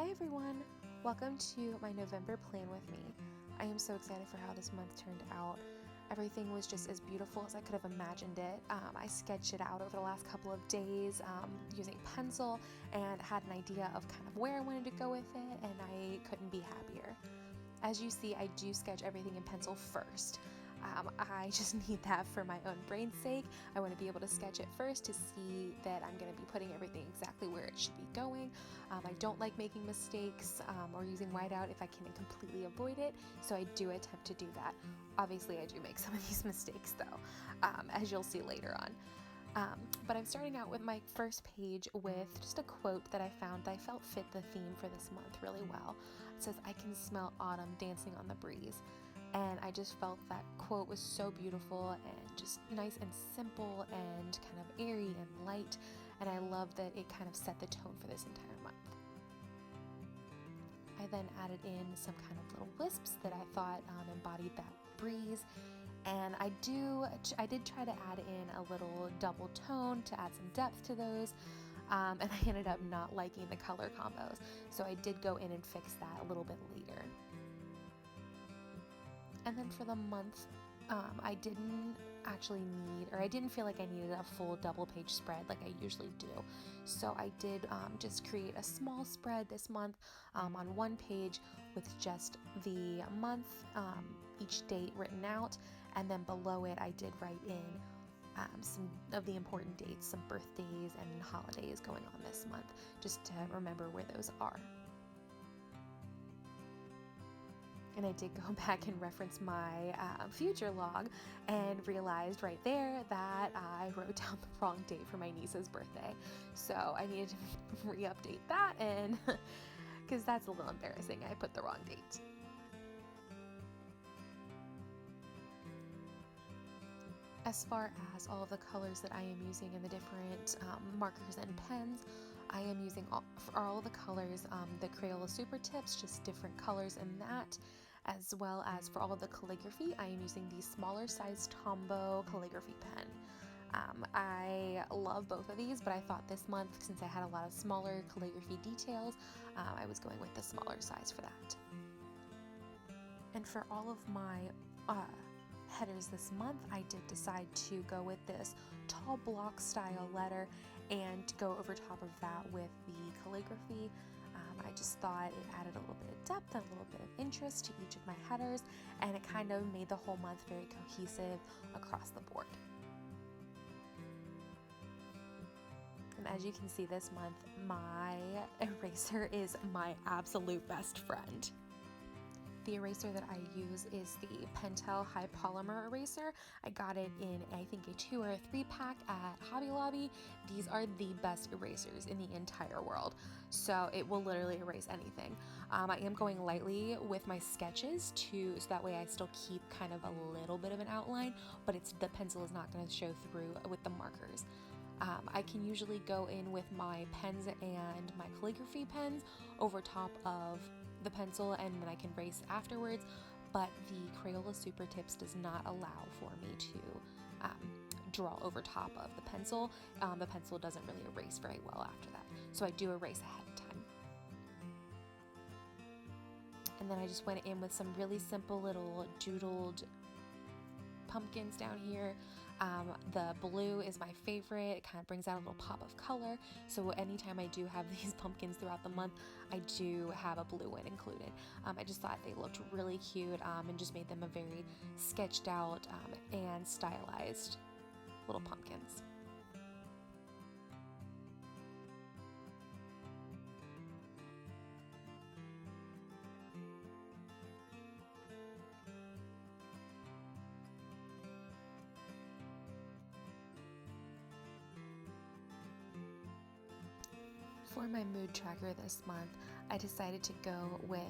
Hi everyone! Welcome to my November plan with me. I am so excited for how this month turned out. Everything was just as beautiful as I could have imagined it. I sketched it out over the last couple of days using pencil and had an idea of kind of where I wanted to go with it, and I couldn't be happier. As you see, I do sketch everything in pencil first. I just need that for my own brain's sake. I want to be able to sketch it first to see that I'm going to be putting everything exactly where it should be going. I don't like making mistakes or using whiteout if I can completely avoid it, so I do attempt to do that. Obviously, I do make some of these mistakes though, as you'll see later on. But I'm starting out with my first page with just a quote that I found that I felt fit the theme for this month really well. It says, "I can smell autumn dancing on the breeze." And I just felt that quote was so beautiful and just nice and simple and kind of airy and light. And I love that it kind of set the tone for this entire month. I then added in some kind of little wisps that I thought embodied that breeze. And I did try to add in a little double tone to add some depth to those. And I ended up not liking the color combos. So I did go in and fix that a little bit later. And then for the month, I didn't feel like I needed a full double page spread like I usually do. So I did just create a small spread this month on one page with just the month, each date written out, and then below it I did write in some of the important dates, some birthdays and holidays going on this month, just to remember where those are. And I did go back and reference my future log and realized right there that I wrote down the wrong date for my niece's birthday. So I needed to re-update that, and because that's a little embarrassing, I put the wrong date. As far as all of the colors that I am using in the different markers and pens, I am using for all the colors the Crayola Super Tips, just different colors in that, as well as for all of the calligraphy, I am using the smaller size Tombow calligraphy pen. I love both of these, but I thought this month, since I had a lot of smaller calligraphy details, I was going with the smaller size for that. And for all of my headers this month, I did decide to go with this tall block style letter and to go over top of that with the calligraphy. I just thought it added a little bit of depth and a little bit of interest to each of my headers, and it kind of made the whole month very cohesive across the board. And as you can see this month, my eraser is my absolute best friend. The eraser that I use is the Pentel High Polymer Eraser. I got it in, I think, a 2 or a 3 pack at Hobby Lobby. These are the best erasers in the entire world, so it will literally erase anything. I am going lightly with my sketches so that way I still keep kind of a little bit of an outline, but the pencil is not going to show through with the markers. I can usually go in with my pens and my calligraphy pens over top of the pencil, and then I can erase afterwards, but the Crayola Super Tips does not allow for me to draw over top of the pencil. The pencil doesn't really erase very well after that, so I do erase ahead of time. And then I just went in with some really simple little doodled pumpkins down here. The blue is my favorite. It kind of brings out a little pop of color. So anytime I do have these pumpkins throughout the month, I do have a blue one included. I just thought they looked really cute and just made them a very sketched out and stylized little pumpkins. For my mood tracker this month, I decided to go with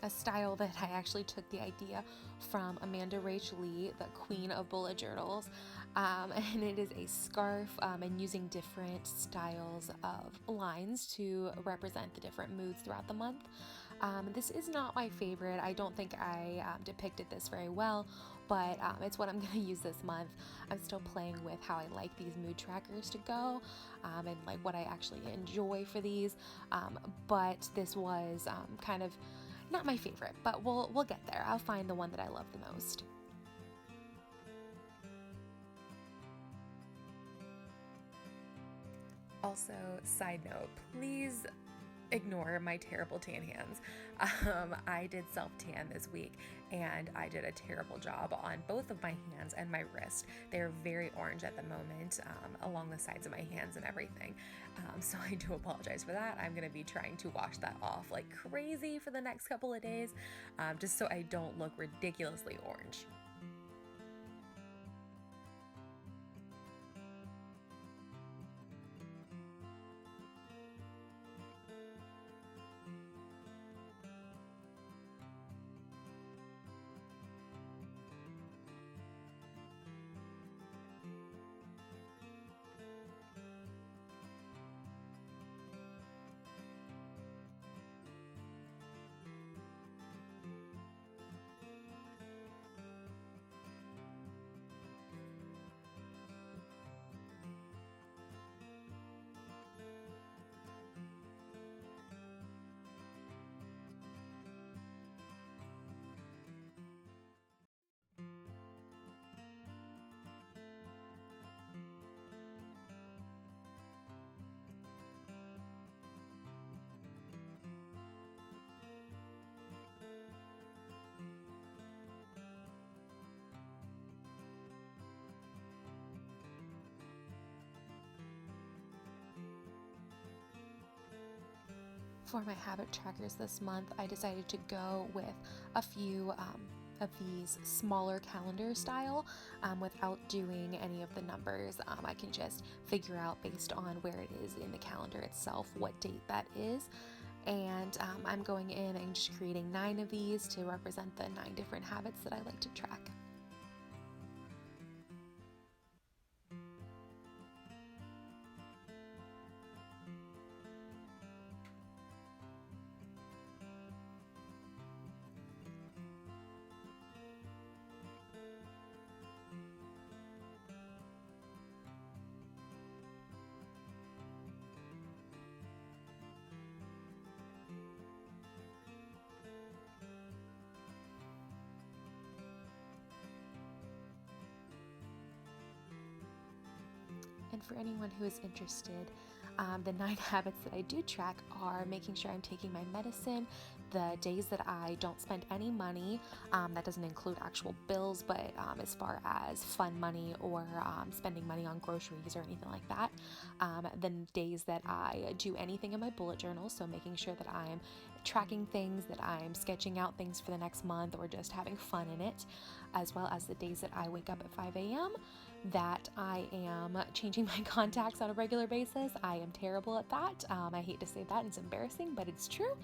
a style that I actually took the idea from Amanda Rach Lee, the queen of bullet journals, and it is a scarf and using different styles of lines to represent the different moods throughout the month. This is not my favorite. I don't think I depicted this very well, but it's what I'm going to use this month. I'm still playing with how I like these mood trackers to go, and like what I actually enjoy for these, but this was kind of not my favorite, but we'll get there. I'll find the one that I love the most. Also, side note, please ignore my terrible tan hands. I did self-tan this week and I did a terrible job on both of my hands and my wrist. They're very orange at the moment, along the sides of my hands and everything. So I do apologize for that. I'm gonna be trying to wash that off like crazy for the next couple of days, just so I don't look ridiculously orange. For my habit trackers this month, I decided to go with a few of these smaller calendar style, without doing any of the numbers. I can just figure out based on where it is in the calendar itself what date that is. And I'm going in and just creating 9 of these to represent the 9 different habits that I like to track. And for anyone who is interested, the 9 habits that I do track are making sure I'm taking my medicine, the days that I don't spend any money, that doesn't include actual bills, but as far as fun money or spending money on groceries or anything like that, the days that I do anything in my bullet journal, so making sure that I'm tracking things, that I'm sketching out things for the next month or just having fun in it, as well as the days that I wake up at 5 a.m., that I am changing my contacts on a regular basis. I am terrible at that. I hate to say that, it's embarrassing, but it's true.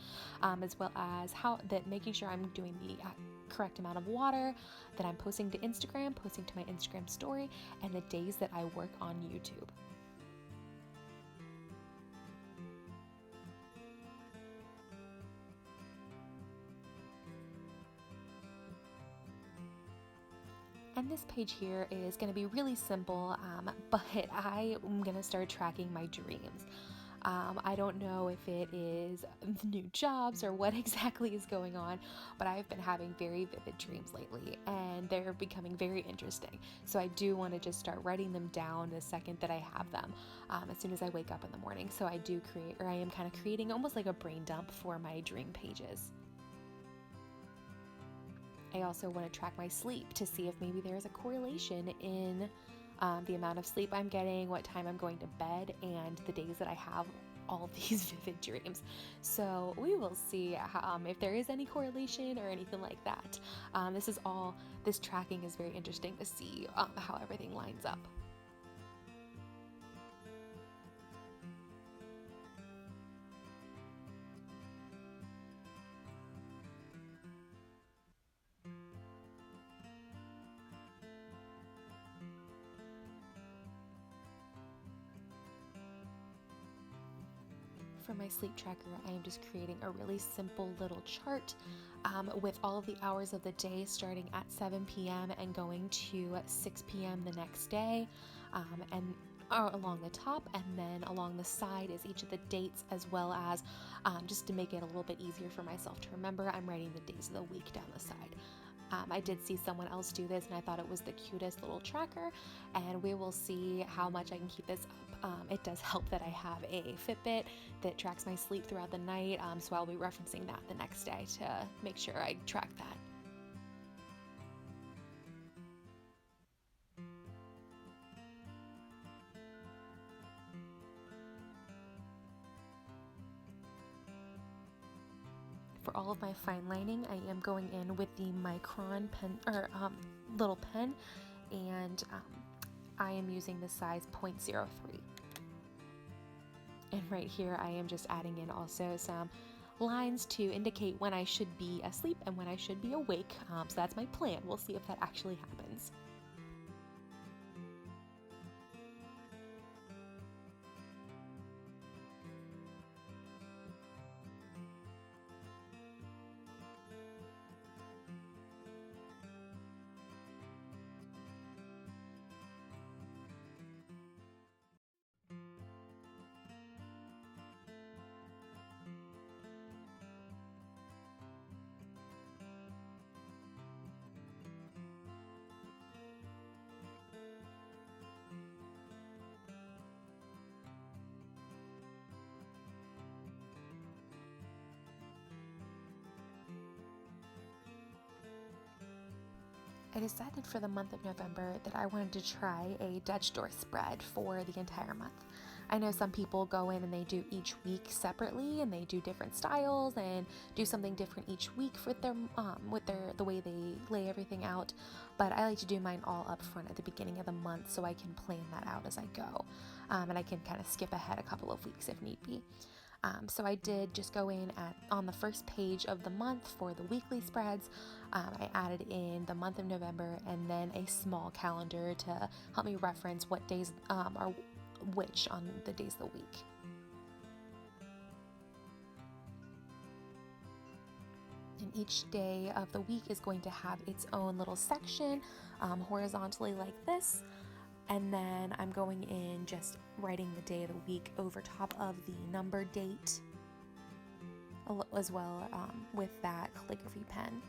As well as how that making sure I'm doing the correct amount of water, that I'm posting to Instagram, posting to my Instagram story, and the days that I work on YouTube. And this page here is going to be really simple, but I am going to start tracking my dreams. I don't know if it is new jobs or what exactly is going on, but I've been having very vivid dreams lately and they're becoming very interesting. So I do want to just start writing them down the second that I have them, as soon as I wake up in the morning. So I do create, or I am kind of creating almost like a brain dump for my dream pages. I also want to track my sleep to see if maybe there is a correlation in the amount of sleep I'm getting, what time I'm going to bed, and the days that I have all these vivid dreams. So we will see how, if there is any correlation or anything like that. This tracking is very interesting to see how everything lines up. for my sleep tracker, I am just creating a really simple little chart with all of the hours of the day starting at 7 p.m. and going to 6 p.m. the next day, and along the top, and then along the side is each of the dates, as well as just to make it a little bit easier for myself to remember, I'm writing the days of the week down the side. I did see someone else do this and I thought it was the cutest little tracker, and we will see how much I can keep this up. It does help that I have a Fitbit that tracks my sleep throughout the night, so I'll be referencing that the next day to make sure I track that. For all of my fine lining, I am going in with the Micron pen, or little pen, and I am using the size 0.03. And right here, I am just adding in also some lines to indicate when I should be asleep and when I should be awake. So that's my plan. We'll see if that actually happens. I decided for the month of November that I wanted to try a Dutch door spread for the entire month. I know some people go in and they do each week separately, and they do different styles and do something different each week with the way they lay everything out. But I like to do mine all up front at the beginning of the month so I can plan that out as I go, and I can kind of skip ahead a couple of weeks if need be. So I did just go in on the first page of the month for the weekly spreads. I added in the month of November and then a small calendar to help me reference what days are which on the days of the week. And each day of the week is going to have its own little section horizontally like this. And then I'm going in just writing the day of the week over top of the number date, as well with that calligraphy pen.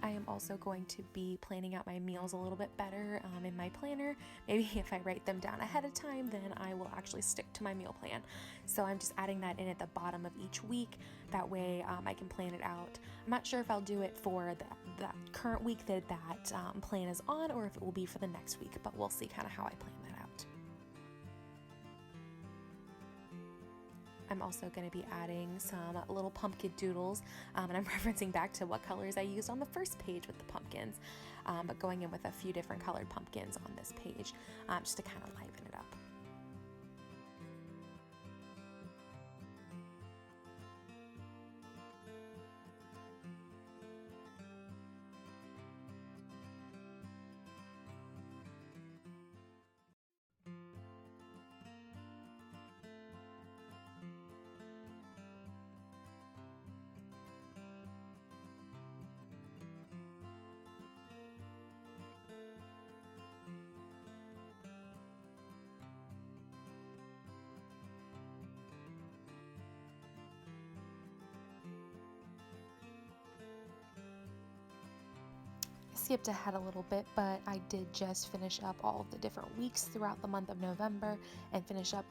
I am also going to be planning out my meals a little bit better in my planner. Maybe if I write them down ahead of time, then I will actually stick to my meal plan. So I'm just adding that in at the bottom of each week. That way I can plan it out. I'm not sure if I'll do it for the current week that plan is on, or if it will be for the next week, but we'll see kind of how I plan that out. I'm also going to be adding some little pumpkin doodles, and I'm referencing back to what colors I used on the first page with the pumpkins, but going in with a few different colored pumpkins on this page just to kind of liven it up. Skipped ahead a little bit, but I did just finish up all of the different weeks throughout the month of November and finish up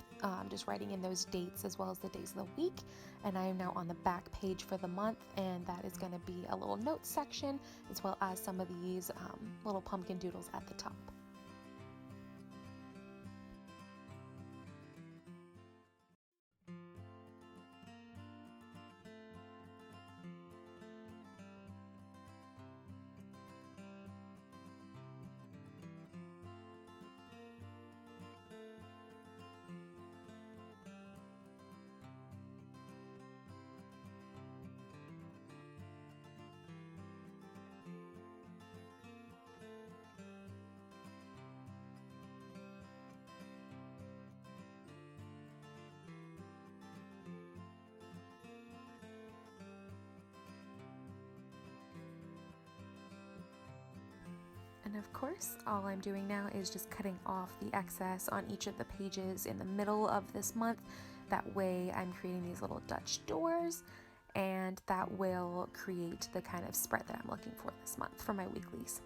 just writing in those dates as well as the days of the week. And I am now on the back page for the month, and that is going to be a little notes section as well as some of these little pumpkin doodles at the top. And of course, all I'm doing now is just cutting off the excess on each of the pages in the middle of this month. That way I'm creating these little Dutch doors, and that will create the kind of spread that I'm looking for this month for my weeklies.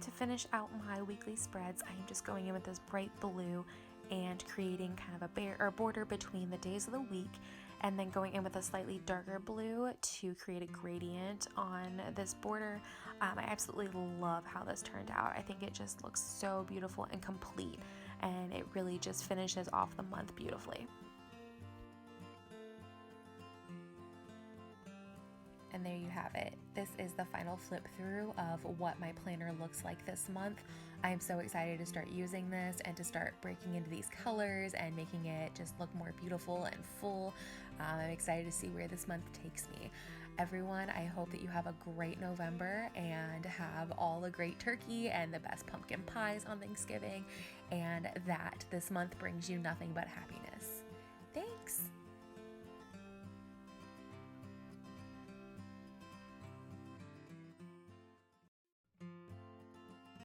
To finish out my weekly spreads, I am just going in with this bright blue and creating kind of a border between the days of the week, and then going in with a slightly darker blue to create a gradient on this border. I absolutely love how this turned out. I think it just looks so beautiful and complete, and it really just finishes off the month beautifully. And there you have it. This is the final flip through of what my planner looks like this month. I am so excited to start using this and to start breaking into these colors and making it just look more beautiful and full. I'm excited to see where this month takes me. Everyone, I hope that you have a great November and have all the great turkey and the best pumpkin pies on Thanksgiving, and that this month brings you nothing but happiness.